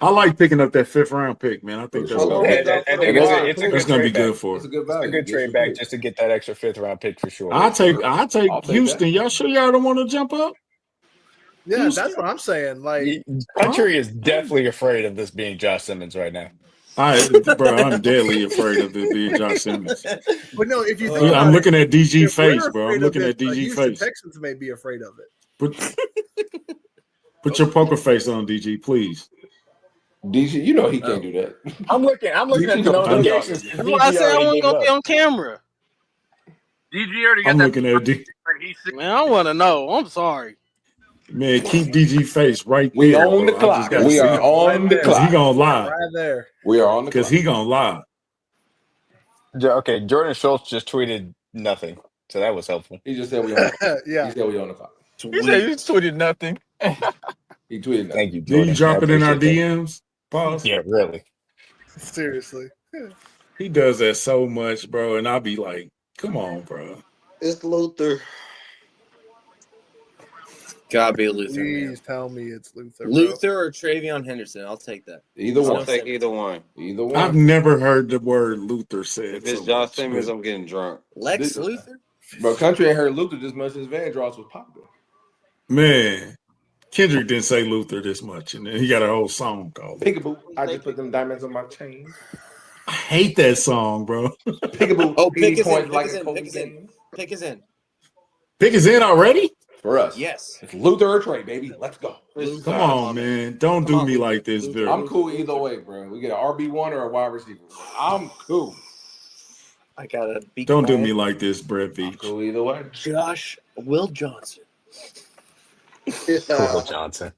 I like picking up that 5th round pick, man. I think that's sure. gonna Yeah, be, I think it's a that's good gonna be trade back. good for It's a us. good It's a value. good Get trade your back pick. just to get that extra 5th round pick for sure. I take I'll take Houston. that. Y'all sure y'all don't want to jump up? Yeah, Houston? that's what I'm saying. Like, Country is definitely afraid of this being Josh Simmons right now. Bro, I'm deadly afraid of it being Josh Simmons. but no, if you think I'm about looking at DG if we're face, bro. I'm afraid of looking it, at DG Houston face. Texans may be afraid of it. Put your poker face on, DG, please. DC, you know he can't do that. I'm looking at the notifications. That's why I said I wasn't gonna be on camera. DG already got I'm that. looking at Man, I want to know. I'm sorry. Man, keep DG face right We there. on the bro. clock. We are on the Because he clock. gonna lie. Right there. We are on the clock. Because he gonna lie. Okay, Jordan Schultz just tweeted nothing, so that was helpful. He just said we on the clock. Yeah. He said we on the clock. He said you tweeted nothing. He tweeted nothing. Thank you, Did Jordan. you drop I it in our appreciate DMs? Pause. that. Yeah, really. Seriously. He does that so much, bro. And I'll be like, come on, bro. It's Luther. Gotta be Luther. Please tell me it's Luther. Bro. Luther or Travion Henderson. I'll take that. Either I'll one. take either one. Either one. I've never heard the word Luther said. If it's so Josh much, Simmons, but- I'm getting drunk. Lex This- Luther? Bro, Country ain't heard Luther this much since Vandross was popular. Man, Kendrick didn't say Luther this much, and then he got a whole song called it. Peekaboo. I just put them diamonds on my chain. I hate that song, bro. Peekaboo. Oh, pick 80 is in. points Pick like is a in. Kobe Pick is in. game. Pick is in. Pick is in already? For us. Yes. It's Luther or Trey, baby. Let's go. Come on, man. Don't do me like this, Bill. I'm cool either way, bro. We get an RB1 or a wide receiver. I'm cool. I gotta be Don't do quiet. me like this, Brett I'm Beach. cool either way. Josh Will Johnson. Will Johnson.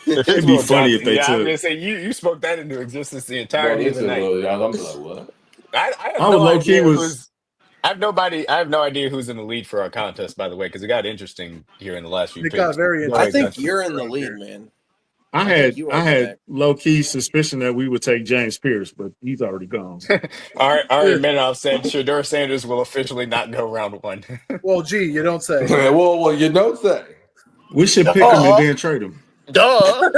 It'd be funny if they yeah, I'm took. gonna say you spoke that into existence the Bro, entirety of the listen, night. bro, y'all, I'm like, what? I have I was no low-key idea was- I have no idea who's in the lead for our contest, by the way, because it got interesting here in the last few It picks. got very Go I ahead, interesting. think Country. you're in the lead, man. I think you are had correct. low key suspicion that we would take James Pierce, but he's already gone. All right, Menoff said Shador Sanders will officially not go round one. Well, gee, you don't say. well, you don't say. We should pick him and then trade him. Duh.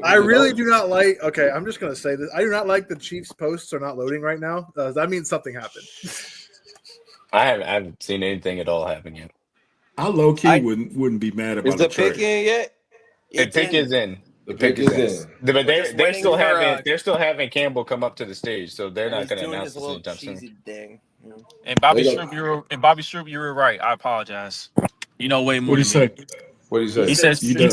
I really do not like. Okay, I'm just gonna say this. I do not like the Chiefs posts are not loading right now. That means something happened. I haven't seen anything at all happen yet. I low key wouldn't be mad about Is the a trade. pick in yet? The pick is in. The pick is in. But We're just they're waiting still for, having Campbell come up to the stage, so they're not He's going to doing announce his this little anytime soon. cheesy thing. You know? And Bobby They go- Stroop, you were right. I apologize. You know way more What do you than me. say? What do you say? He said You he done.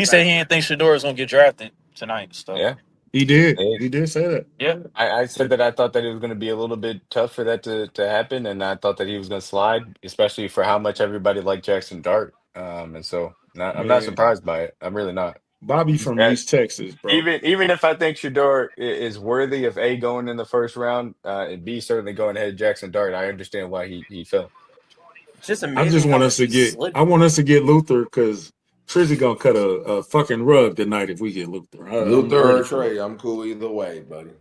said he didn't think Shador was gonna get drafted tonight. So Yeah. He did. Hey. He did say that. yeah. I said that I thought that it was going to be a little bit tough for that to happen, and I thought that he was going to slide, especially for how much everybody liked Jackson Dart. And so I'm not Man. surprised by it. I'm really not. Bobby from Yeah. East Texas, bro. Even if I think Shador is worthy of A, going in the first round, and B, certainly going ahead of Jackson Dart, I understand why he fell. It's just I amazing. just want how us to much he get. slid. I want us to get Luther because Trizzy gonna cut a fucking rug tonight if we get Luther. I'm Luther ready or for Trey, I'm cool either way, buddy.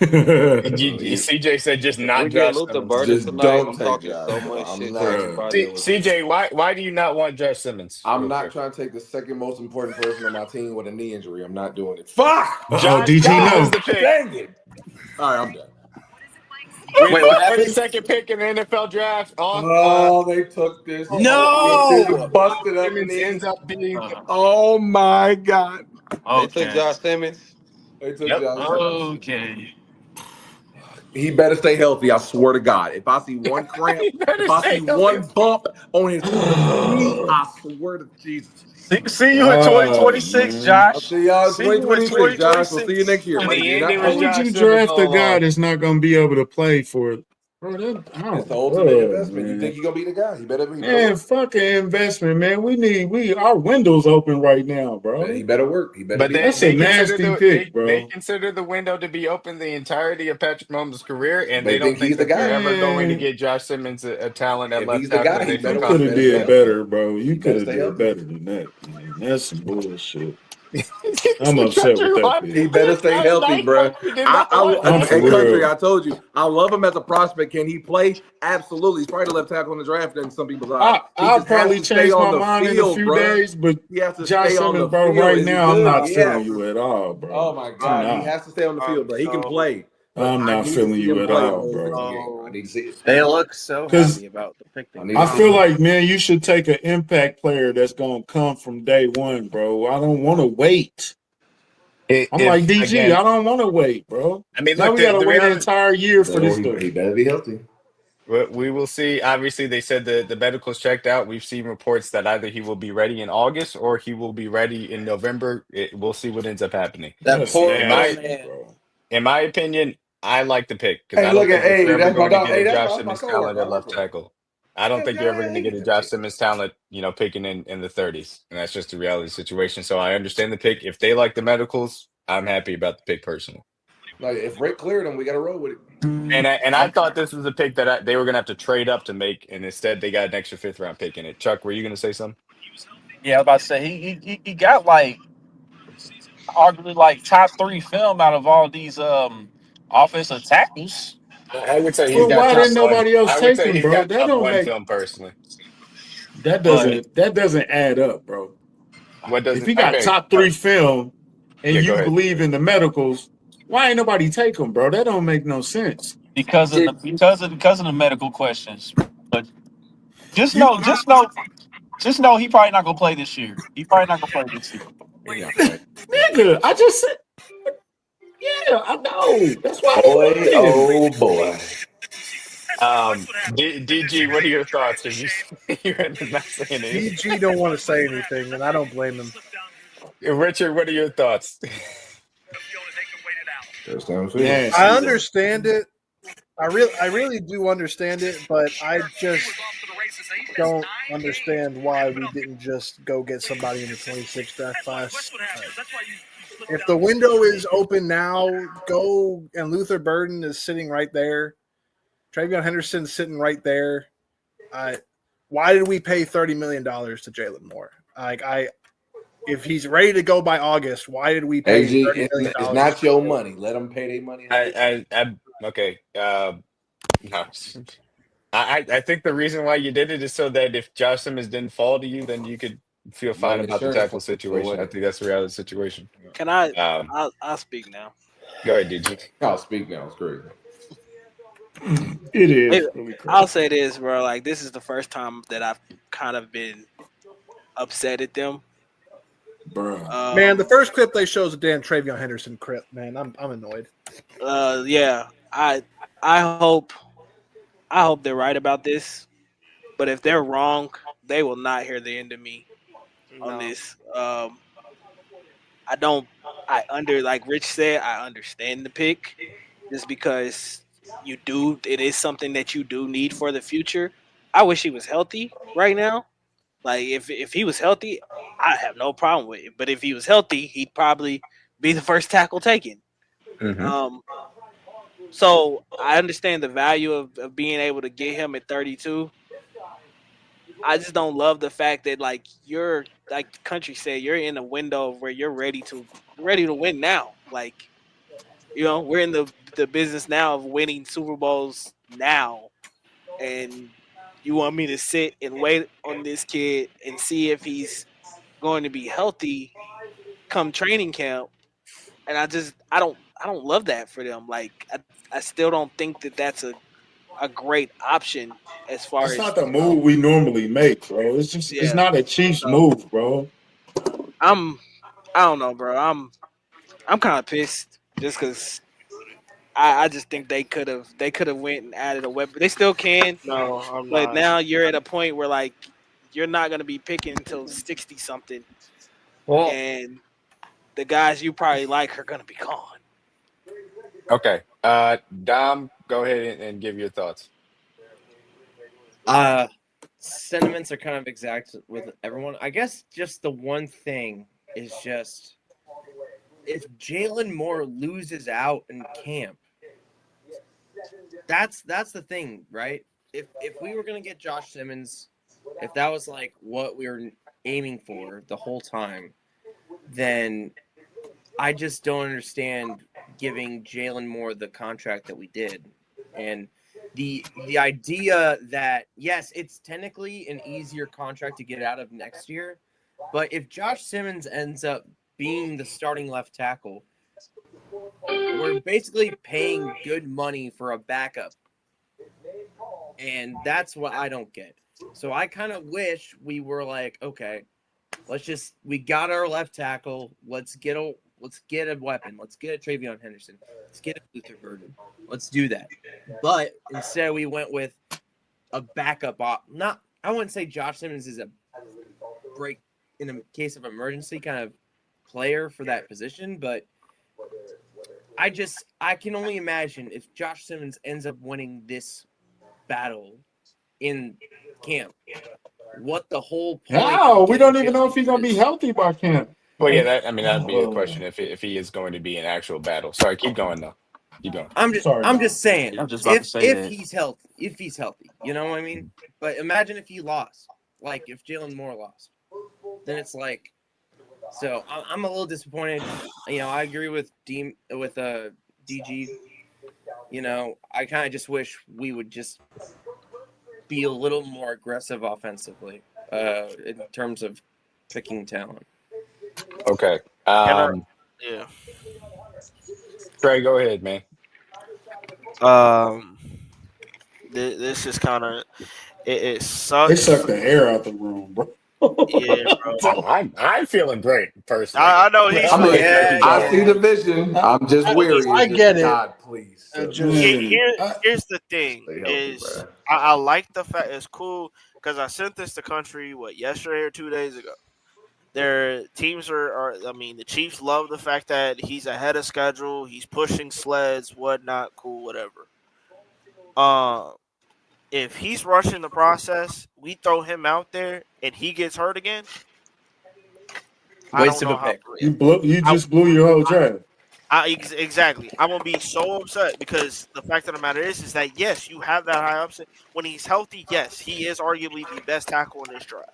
it. CJ said just If not we get Josh Luther Simmons. Burden Just tonight, don't I'm take talking Josh. so much I'm shit. not- to everybody that was- CJ, why do you not want Josh Simmons? I'm Real not quick. trying to take the second most important person on my team with a knee injury. I'm not doing it. Fuck! DG God, no. the pick. Dang it! All right, I'm done. Wait, what happened? 22nd pick in the NFL draft. Oh, they took this. No! They busted up Simmons knee. ends up being. Oh my God! They took Okay. Josh Simmons. They took Yep. Josh Simmons. Okay. He better stay healthy. I swear to God. If I see one cramp, if I see one bump on his knee, I swear to Jesus. See you in 2026, man. I'll Josh. see y'all in See you in 2026, Josh. We'll see you 2026. next year. And buddy. the You're not ending Why was playing. would Josh you Simmons draft all a guy along. that's not gonna be able to play for? Bro, It's the ultimate investment. You think you're gonna be the guy? You better be. Man, fucking investment, man. Our window's open right now, bro. He better work. He better But be. That's a nasty pick, bro. They consider the window to be open the entirety of Patrick Mahomes' career, and They they don't think he's think the that they're guy. ever going to Man. get Josh Simmons a talent at If left he's the tackle. guy, They he feel better You work. could have confident in did that. better, bro. You He could better have stay did healthy. better than that, man. That's some bullshit. I'm upset with that He pick. better stay healthy, bro. I'm for Hey, Country, real. I told you, I love him as a prospect. Can he play? Absolutely. He's probably the left tackle in the draft in some people's eyes. He I'll just has probably to stay change on my the mind in a field, few bro. days, but He has to Josh stay on Simmons, the bro, field. right Is he now, I'm good? not Yes. feeling you at all, bro. Oh my I'm God, he not. has to stay on the field, bro. He can So- play, but I'm I not need to feeling see you him at play all, on the bro. game. I need to see it. They look so 'Cause happy about the pick. I feel like, man, you should take an impact player that's gonna come from day one, bro. I don't want to wait. I'm like DG. Again, I don't want to wait, bro. I mean, Now look, we gotta the wait an reality. entire year for this He dude. better be healthy. We will see. Obviously, they said the medical's checked out. We've seen reports that either he will be ready in August or he will be ready in November. We'll see what ends up happening. That That's poor nasty, man. bro. In my opinion, I like the pick because Hey, I don't look at think that you're ever that's my going to dog. get Hey, a Josh that's my Simmons talent coworker. I at work left with him. tackle. I don't think you're ever going to get a Josh Simmons talent, picking in the 30s, and that's just the reality situation. So I understand the pick. If they like the medicals, I'm happy about the pick personally. Like if Rick cleared him, we got to roll with it. And I thought this was a pick that they were going to have to trade up to make, and instead they got an extra 5th-round pick in it. Chuck, were you going to say something? Yeah, I was about to say he got like arguably like top 3 film out of all these offensive tackles. I would say he's Well, got why top didn't one. nobody else I would take say him, he's bro? got That top don't one make film personally. that But doesn't add up, bro. What If doesn't? he got Okay, top 3 film and yeah, go you ahead. believe in the medicals, why ain't nobody take him, bro? That don't make no sense. because of the medical questions. But just You know, just know, just know he probably not gonna play this year. He probably not gonna play this year. He not playing. nigga, I just said, yeah, I know. That's why they Boy, wanted him. oh boy. DG, what are your thoughts? Are you you're not saying anything? DG don't want to say anything, and I don't blame him. Richard, what are your thoughts? First time field. Yeah, I understand it. I really do understand it, but I just don't understand why we didn't just go get somebody in the 26 draft class. If the window is open now, go, and Luther Burden is sitting right there. Travion Henderson's sitting right there. Why did we pay $30 million to Jalen Moore? If he's ready to go by August, why did we pay AG, $30 million? it's not your money. Let them pay their money. Okay. No. I think the reason why you did it is so that if Josh Simmons didn't fall to you, then you could feel fine about the tackle situation. I think that's the reality situation. Can I? Um, I'll speak now. Go ahead, DG. I'll speak now. It's crazy. it is. Hey, Really crazy. I'll say this, bro. Like, this is the first time that I've kind of been upset at them. Bruh. Man, the first clip they show is a damn Travion Henderson clip. Man, I'm annoyed. Yeah. I hope they're right about this, but if they're wrong, they will not hear the end of me on this. Like Rich said, I understand the pick just because it is something that you do need for the future. I wish he was healthy right now. Like if he was healthy, I have no problem with it. But if he was healthy, he'd probably be the first tackle taken. Mm-hmm. So I understand the value of being able to get him at 32. I just don't love the fact that like you're like the country said, you're in a window where you're ready to win now. Like, we're in the business now of winning Super Bowls now. And you want me to sit and wait on this kid and see if he's going to be healthy come training camp. And I don't love that for them. Like I still don't think that that's a great option as far That's as not the move we normally make, bro. It's not a Chiefs move, bro. I don't know, bro. I'm kind of pissed just because I just think they could have went and added a weapon. They still can, No, I'm but not. now you're at a point where like you're not gonna be picking until 60 something, Well, and the guys you probably like are gonna be gone. Okay. Dom, go ahead and give your thoughts. sentiments are kind of exact with everyone. I guess just the one thing is just if Jalen Moore loses out in camp, that's the thing, right? If we were gonna get Josh Simmons, if that was like what we were aiming for the whole time, then I just don't understand giving Jalen Moore the contract that we did. And the idea that, yes, it's technically an easier contract to get out of next year, but if Josh Simmons ends up being the starting left tackle, we're basically paying good money for a backup. And that's what I don't get. So I kind of wish we were like, okay, we got our left tackle. Let's get a weapon. Let's get a Travion Henderson. Let's get a Luther Burden. Let's do that. But instead we went with a backup I wouldn't say Josh Simmons is a break in a case of emergency kind of player for that position, but I can only imagine if Josh Simmons ends up winning this battle in camp, what the whole point. No, we don't even know if he's gonna be healthy by camp. Well, yeah, that'd be a question if he is going to be an actual battle. Sorry, keep going though. Keep going. I'm just saying. I'm just about to say if that. he's healthy, you know what I mean. But imagine if he lost, like if Jalen Moore lost, then it's like. So I'm a little disappointed. You know, I agree with DG. You know, I kind of just wish we would just be a little more aggressive offensively in terms of picking talent. Okay. Yeah. Trey, go ahead, man. This is kind of it sucks. They sucked the air out the room, bro. Yeah, bro. I'm feeling great personally. I know he's. I see the vision. I'm just weary. I get it. God, please. Here's the thing: Stay healthy, is bro. I like the fact it's cool because I sent this to country yesterday or 2 days ago. Their teams are. I mean, the Chiefs love the fact that he's ahead of schedule. He's pushing sleds, whatnot, cool, whatever. If he's rushing the process, we throw him out there and he gets hurt again. Waste of a pick. You just blew your whole draft. Exactly. I'm gonna be so upset because the fact of the matter is that yes, you have that high upset when he's healthy. Yes, he is arguably the best tackle in this draft.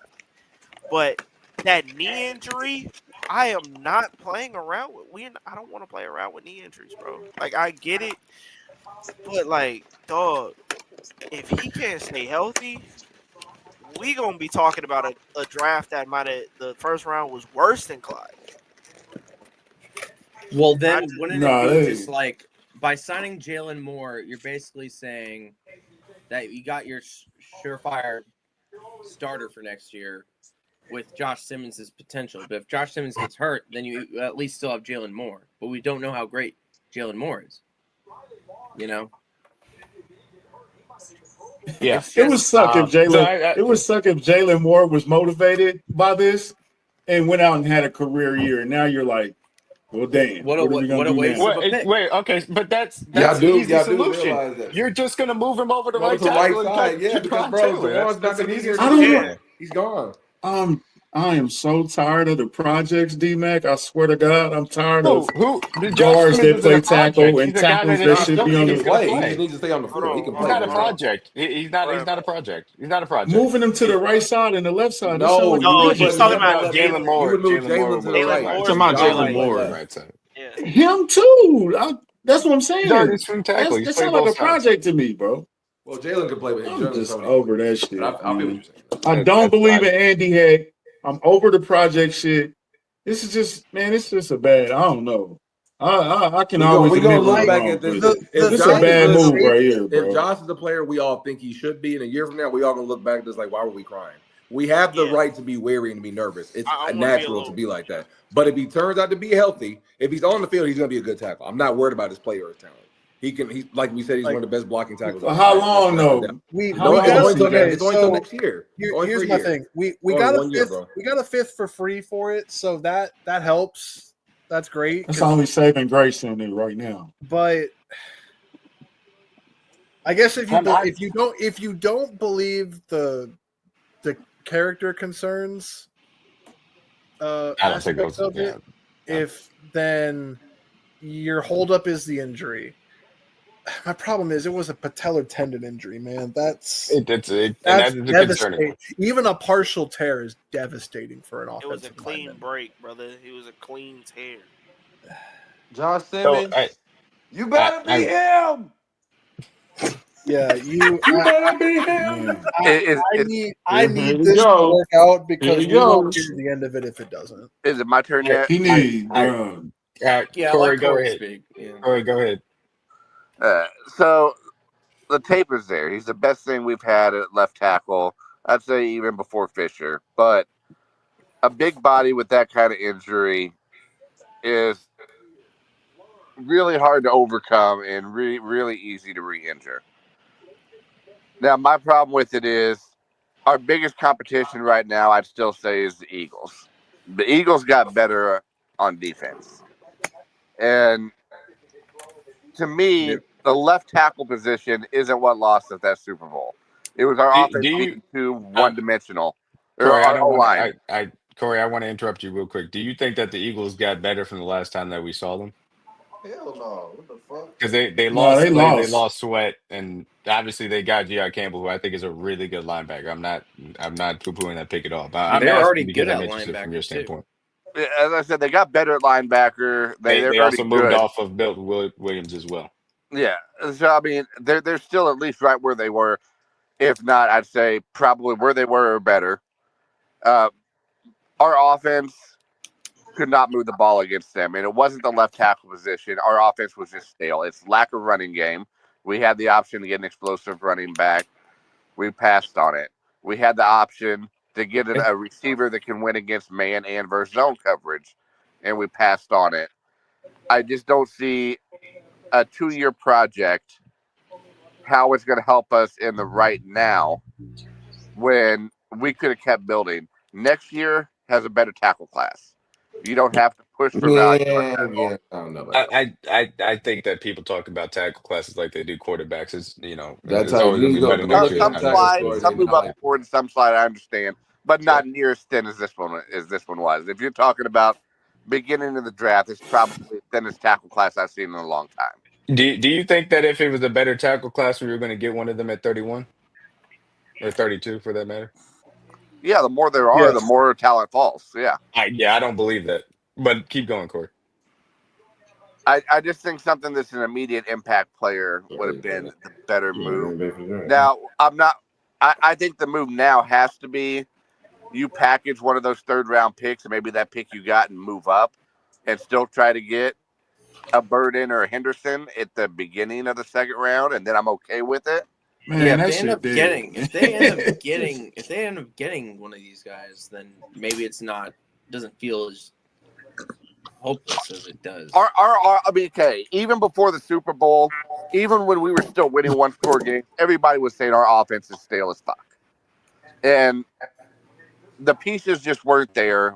But that knee injury, I am not playing around with. I don't want to play around with knee injuries, bro. Like I get it, but like, dog, if he can't stay healthy, we gonna be talking about a draft that the first round was worse than Clyde. Well, then wouldn't it be just like by signing Jalen Moore, you're basically saying that you got your surefire starter for next year with Josh Simmons' potential. But if Josh Simmons gets hurt, then you at least still have Jalen Moore. But we don't know how great Jalen Moore is. You know? Yeah, it would suck if Jalen. It would suck if Jalen Moore was motivated by this and went out and had a career year. And now you're like, well, damn. What are we gonna do now? Wait, okay, but that's an easy solution. You're just gonna move him over to right tackle and cut because bro, that's an easier. I don't know. He's gone. I am so tired of the projects, D-Mac. I swear to God, I'm tired of guards that play tackle and tackles that should be on the play. He just needs to stay on the floor. He can play. He's not a project. He's not a project. He's not a project. Moving him to the right side and the left side. No, he's talking about Jalen Moore. Jalen to the right. Talking about Jalen Moore. Right side. Yeah. Him too. That's what I'm saying. He's from tackle. That sounds like a project to me, bro. Well, Jalen can play, but I'm just over that shit. I feel what you're saying. I don't believe in Andy Heck. I'm over the project shit. This is just, man, it's just a bad. I don't know. I can always look back at this. This is a bad move right here, bro. If Josh is the player we all think he should be, in a year from now, we all gonna look back at this like, why were we crying? We have the right to be wary and to be nervous. It's natural to be like that. But if he turns out to be healthy, if he's on the field, he's gonna be a good tackle. I'm not worried about his play or his talent. He's like we said, he's one of the best blocking tackles. How long though? It's only until next year. Here's my thing. We got a fifth for free for it, so that helps. That's great. That's only saving grace in it right now. But I guess if you don't believe the character concerns aspects of it, if then your holdup is the injury. My problem is it was a patellar tendon injury, man. That's and that is a devastating. Even a partial tear is devastating for an offensive lineman. It was a clean lineman. break, brother. It was a clean tear. Josh Simmons, So you better be him. Yeah, you better be him. I need this to work out because we won't hear the end of it if it doesn't. Is it my turn yet? He need Corey, go ahead. Speak. Yeah. Corey, go ahead. So the tape is there. He's the best thing we've had at left tackle. I'd say even before Fisher. But a big body with that kind of injury is really hard to overcome and really easy to re-injure. Now, my problem with it is our biggest competition right now, I'd still say, is the Eagles. The Eagles got better on defense. And to me, the left tackle position isn't what lost us that Super Bowl. It was our offense being too one-dimensional. Corey, Corey, I want to interrupt you real quick. Do you think that the Eagles got better from the last time that we saw them? Hell no. What the fuck? Because they lost Slade, they lost Sweat, and obviously they got G.I. Campbell, who I think is a really good linebacker. I'm not poo-pooing that pick at all. But I'm asking because I'm interested from your standpoint. As I said, they got better at linebacker. They also moved off of Bill Williams as well. Yeah, so I mean, they're still at least right where they were. If not, I'd say probably where they were or better. Our offense could not move the ball against them, and it wasn't the left tackle position. Our offense was just stale. It's lack of running game. We had the option to get an explosive running back. We passed on it. We had the option to get a receiver that can win against man and versus zone coverage, and we passed on it. I just don't see a 2-year project how it's going to help us in the right now when we could have kept building. Next year has a better tackle class. You don't have to push for value. Yeah. I don't know about that. I think that people talk about tackle classes like they do quarterbacks. It's That's it's always going to be better next year. Some slide, some move up forward, some slide. I understand, but not near as thin as this one was. If you're talking about beginning of the draft, it's probably the thinnest tackle class I've seen in a long time. Do you think that if it was a better tackle class, we were going to get one of them at 31 or 32 for that matter? Yeah, the more there are, the more talent falls. Yeah. I don't believe that. But keep going, Corey. I just think something that's an immediate impact player would have been the better move. Now, I think the move now has to be you package one of those 3rd-round picks, and maybe that pick you got, and move up and still try to get a Burden or a Henderson at the beginning of the 2nd round, and then I'm okay with it. Man, if they end up getting one of these guys, then maybe doesn't feel as hopeless as it does. Okay, even before the Super Bowl, even when we were still winning 1-score games, everybody was saying our offense is stale as fuck. And the pieces just weren't there.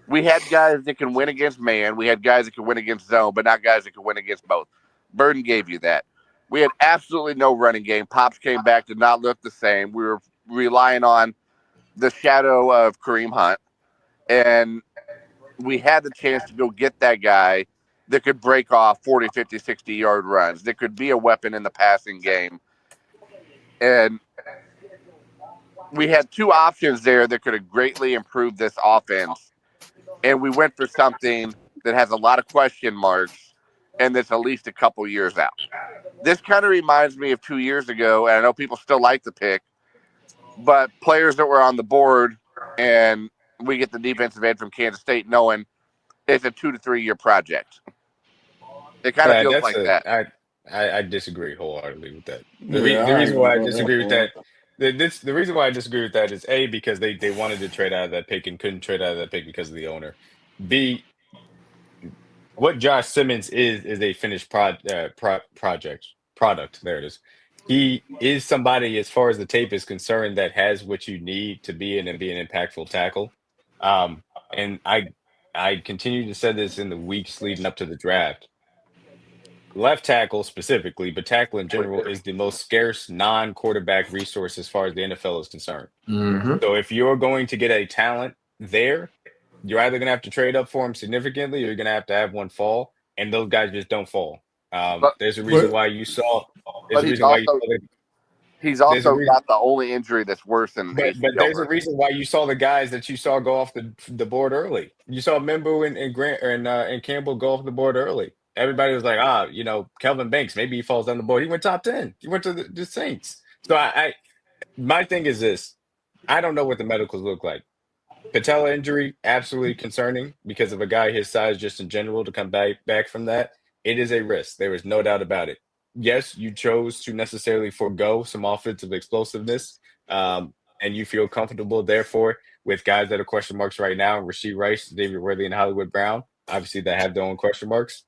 We had guys that can win against man. We had guys that can win against zone, but not guys that can win against both. Burden gave you that. We had absolutely no running game. Pops came back, did not look the same. We were relying on the shadow of Kareem Hunt. And we had the chance to go get that guy that could break off 40, 50, 60-yard runs, that could be a weapon in the passing game. And we had 2 options there that could have greatly improved this offense. And we went for something that has a lot of question marks and that's at least a couple years out. This kind of reminds me of 2 years ago, and I know people still like the pick, but players that were on the board, and we get the defensive end from Kansas State knowing it's a 2 to 3 year project. It kind of feels like that. I disagree wholeheartedly with that. The reason why I disagree with that, the reason why I disagree with that is A, because they wanted to trade out of that pick and couldn't trade out of that pick because of the owner. B, what Josh Simmons is a finished product. There it is. He is somebody, as far as the tape is concerned, that has what you need to be an impactful tackle. And I continue to say this in the weeks leading up to the draft. Left tackle specifically, but tackle in general, is the most scarce non-quarterback resource as far as the NFL is concerned. Mm-hmm. So if you're going to get a talent there, you're either going to have to trade up for him significantly, or you're going to have one fall, and those guys just don't fall. There's a reason why you saw. But he's also got the only injury that's worse than But there's a reason why you saw the guys that you saw go off the board early. You saw Mimbo and Grant and Campbell go off the board early. Everybody was like, Kelvin Banks, maybe he falls down the board. He went top 10. He went to the Saints. So my thing is this: I don't know what the medicals look like. Patella injury, absolutely concerning because of a guy his size, just in general, to come back from that. It is a risk. There is no doubt about it. Yes, you chose to necessarily forego some offensive explosiveness, and you feel comfortable, therefore, with guys that are question marks right now: Rashee Rice, David Worthy, and Hollywood Brown. Obviously, that have their own question marks.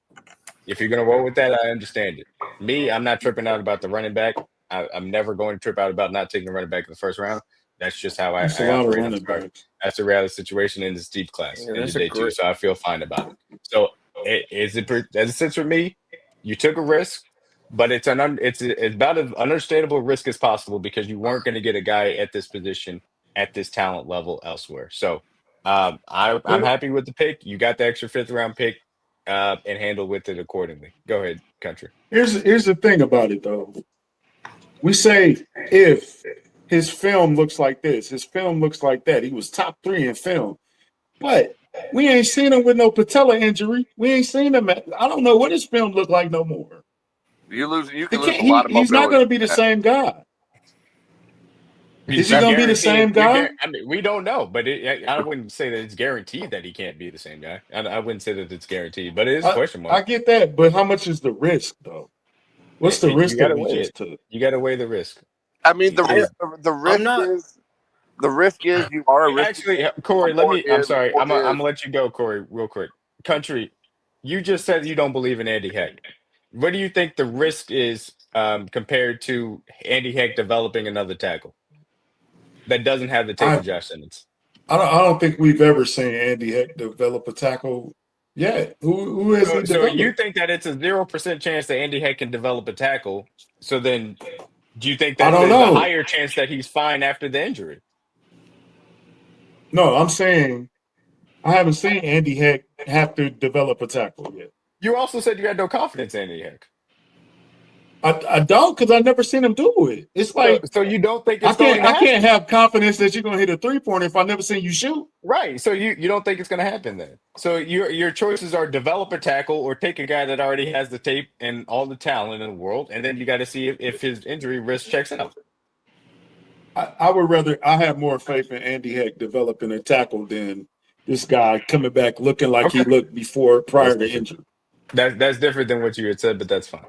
If you're going to roll with that, I understand it. Me, I'm not tripping out about the running back. I'm never going to trip out about not taking a running back in the first round. That's just how I operate. That's a reality situation in this deep class in the day two, so I feel fine about it. So, as a sense for me, you took a risk, but it's about as understandable risk as possible because you weren't going to get a guy at this position at this talent level elsewhere. So, I'm happy with the pick. You got the extra 5th round pick, and handle with it accordingly. Go ahead, Country. Here's the thing about it though. We say if his film looks like this, his film looks like that. He was top 3 in film, but we ain't seen him with no patella injury. We ain't seen him. I don't know what his film look like no more. You can lose a lot of mobility. He's not going to be the same guy. Is he going to be the same guy? I mean, we don't know, but I wouldn't say that it's guaranteed that he can't be the same guy. I wouldn't say that it's guaranteed, but it is a question mark. I get that, but how much is the risk, though? What's the risk that we just took? You got to weigh the risk. I mean, the risk is you are a risk. Actually, Corey, I'm sorry. I'm gonna let you go, Corey, real quick. Country, you just said you don't believe in Andy Heck. What do you think the risk is compared to Andy Heck developing another tackle that doesn't have the tape of Josh Simmons? I don't think we've ever seen Andy Heck develop a tackle yet. Who has he developed? So you think that it's a 0% chance that Andy Heck can develop a tackle? So then, do you think that there's a higher chance that he's fine after the injury? No, I'm saying I haven't seen Andy Heck have to develop a tackle yet. You also said you had no confidence in Andy Heck. I don't, because I've never seen him do it. It's like so you don't think it's I can't have confidence that you're going to hit a 3-pointer if I've never seen you shoot. Right. So you don't think it's going to happen then. So your choices are develop a tackle or take a guy that already has the tape and all the talent in the world, and then you got to see if his injury risk checks out. I have more faith in Andy Heck developing a tackle than this guy coming back looking like he looked prior to injury. That's different than what you had said, but that's fine.